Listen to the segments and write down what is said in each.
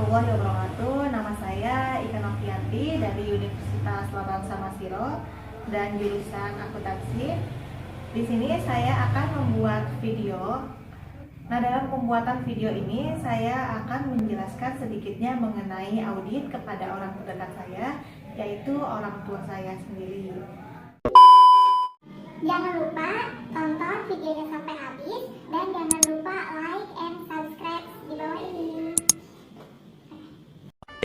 warahmatullahi wabarakatuh. Nama saya Ika Novianti dari Universitas Labangsa Masiro dan jurusan akuntansi. Di sini saya akan membuat video. Nah, dalam pembuatan video ini saya akan menjelaskan sedikitnya mengenai audit kepada orang terdekat saya, yaitu orang tua saya sendiri. Jangan lupa tonton videonya sampai habis dan jangan lupa like and subscribe di bawah ini.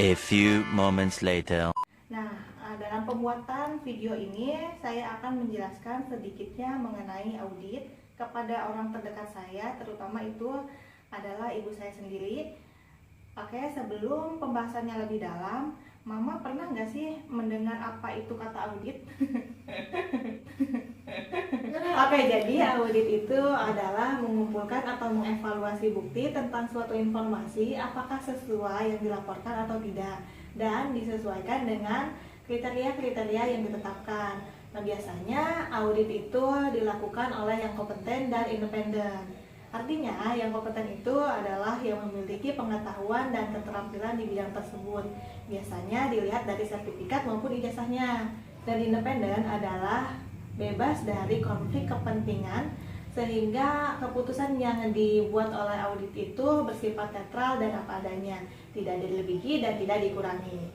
A few moments later. Nah, dalam pembuatan video ini saya akan menjelaskan sedikitnya mengenai audit kepada orang terdekat saya, terutama itu adalah ibu saya sendiri. Oke, sebelum pembahasannya lebih dalam, Mama pernah nggak sih mendengar apa itu kata audit? Oke, jadi audit itu adalah mengumpulkan atau mengevaluasi bukti tentang suatu informasi apakah sesuai yang dilaporkan atau tidak, dan disesuaikan dengan kriteria-kriteria yang ditetapkan. Nah, biasanya audit itu dilakukan oleh yang kompeten dan independen. Artinya, yang kompeten itu adalah yang memiliki pengetahuan dan keterampilan di bidang tersebut. Biasanya dilihat dari sertifikat maupun ijazahnya. Dan independen adalah bebas dari konflik kepentingan, sehingga keputusan yang dibuat oleh audit itu bersifat netral dan apa adanya, tidak dilebihi dan tidak dikurangi.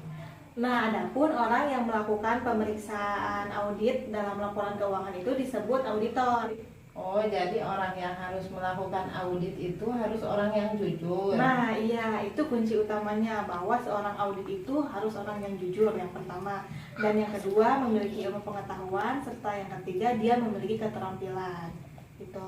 Nah, adapun orang yang melakukan pemeriksaan audit dalam laporan keuangan itu disebut auditor. Oh, jadi orang yang harus melakukan audit itu harus orang yang jujur. Nah, iya, itu kunci utamanya, bahwa seorang audit itu harus orang yang jujur, yang pertama. Dan yang kedua, memiliki ilmu pengetahuan, serta yang ketiga, dia memiliki keterampilan. Gitu.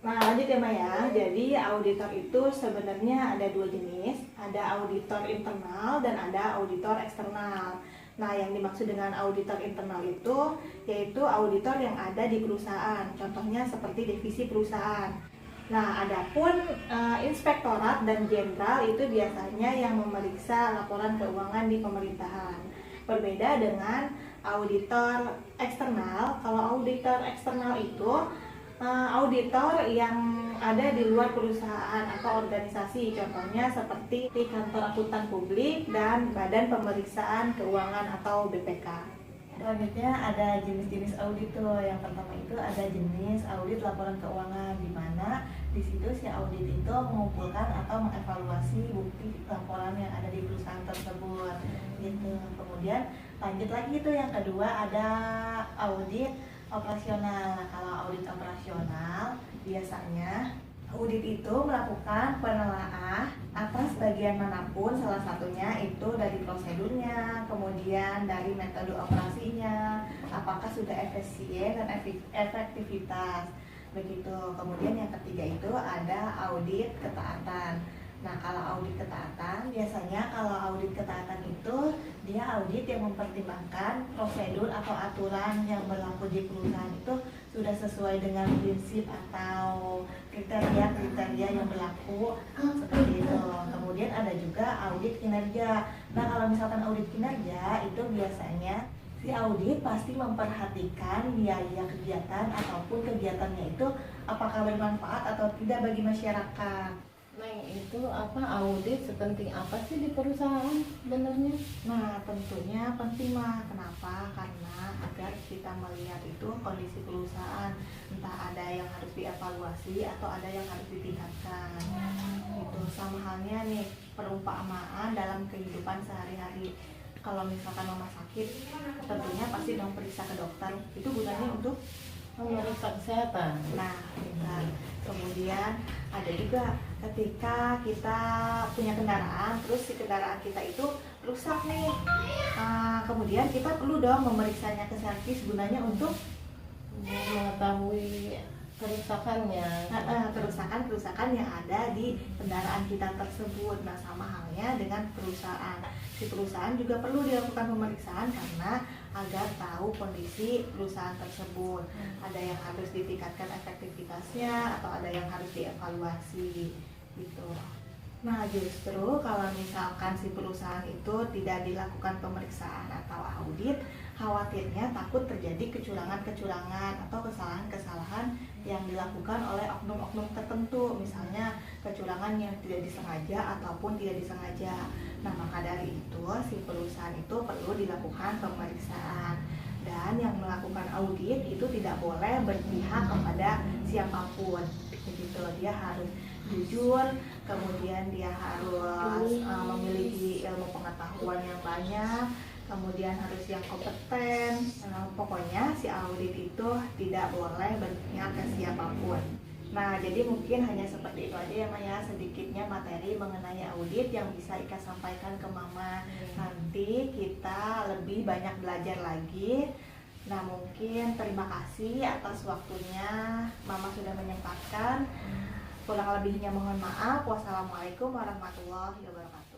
Nah, lanjut ya, Maya. Jadi, auditor itu sebenarnya ada dua jenis. Ada auditor internal dan ada auditor eksternal. Nah, yang dimaksud dengan auditor internal itu yaitu auditor yang ada di perusahaan. Contohnya seperti divisi perusahaan. Nah, adapun inspektorat dan jenderal itu biasanya yang memeriksa laporan keuangan di pemerintahan. Berbeda dengan auditor eksternal. Kalau auditor eksternal itu auditor yang ada di luar perusahaan atau organisasi, contohnya seperti di kantor akuntan publik dan badan pemeriksaan keuangan atau BPK. Selanjutnya ada jenis-jenis audit tuh. Yang pertama itu ada jenis audit laporan keuangan, di mana di situ si audit itu mengumpulkan atau mengevaluasi bukti laporan yang ada di perusahaan tersebut gitu. Kemudian lanjut lagi tuh yang kedua ada audit operasional. Nah, kalau audit operasional biasanya audit itu melakukan penelaah atas bagian manapun, salah satunya itu dari prosedurnya, kemudian dari metode operasinya, apakah sudah efisien dan efektivitas begitu. Kemudian yang ketiga itu ada audit ketaatan. Nah, kalau audit ketaatan, biasanya kalau audit ketaatan itu dia audit yang mempertimbangkan prosedur atau aturan yang berlaku di perusahaan itu sudah sesuai dengan prinsip atau kriteria-kriteria yang berlaku seperti itu. Kemudian ada juga audit kinerja. Nah, kalau misalkan audit kinerja itu biasanya si audit pasti memperhatikan biaya kegiatan ataupun kegiatannya itu apakah bermanfaat atau tidak bagi masyarakat. Nah, itu audit sepenting apa sih di perusahaan sebenarnya? Nah, tentunya penting, mah. Kenapa? Karena agar kita melihat itu kondisi perusahaan, entah ada yang harus dievaluasi atau ada yang harus ditingkatkan. Itu sama halnya nih, perumpamaan dalam kehidupan sehari-hari. Kalau misalkan mama sakit, tentunya pasti dong periksa ke dokter. Itu gunanya untuk Memeriksa kesehatan. nah, benar. Kemudian ada juga ketika kita punya kendaraan, terus si kendaraan kita itu rusak nih. Kemudian kita perlu dong memeriksanya ke servis, gunanya untuk Mengetahui kerusakannya. kerusakan yang ada di kendaraan kita tersebut. Nah, sama halnya dengan perusahaan. Si perusahaan juga perlu dilakukan pemeriksaan karena agar tahu kondisi perusahaan tersebut. Ada yang harus ditingkatkan efektivitasnya atau ada yang harus dievaluasi gitu. Nah, justru kalau misalkan si perusahaan itu tidak dilakukan pemeriksaan atau audit, khawatirnya takut terjadi kecurangan-kecurangan atau kesalahan-kesalahan yang dilakukan oleh oknum-oknum tertentu, misalnya kecurangan yang tidak disengaja ataupun tidak disengaja. Nah, maka dari itu si perusahaan itu perlu dilakukan pemeriksaan. Dan yang melakukan audit itu tidak boleh berpihak kepada siapapun. Begitu, dia harus jujur, kemudian dia harus memiliki ilmu pengetahuan yang banyak, kemudian harus yang kompeten. Pokoknya si audit itu tidak boleh berpihak ke siapapun. Nah, jadi mungkin hanya seperti itu aja ya Maya, sedikitnya materi mengenai audit yang bisa Ika sampaikan ke Mama. Nanti kita lebih banyak belajar lagi. Nah, mungkin terima kasih atas waktunya Mama sudah menyempatkan. Kurang lebihnya mohon maaf. Wassalamualaikum warahmatullahi wabarakatuh.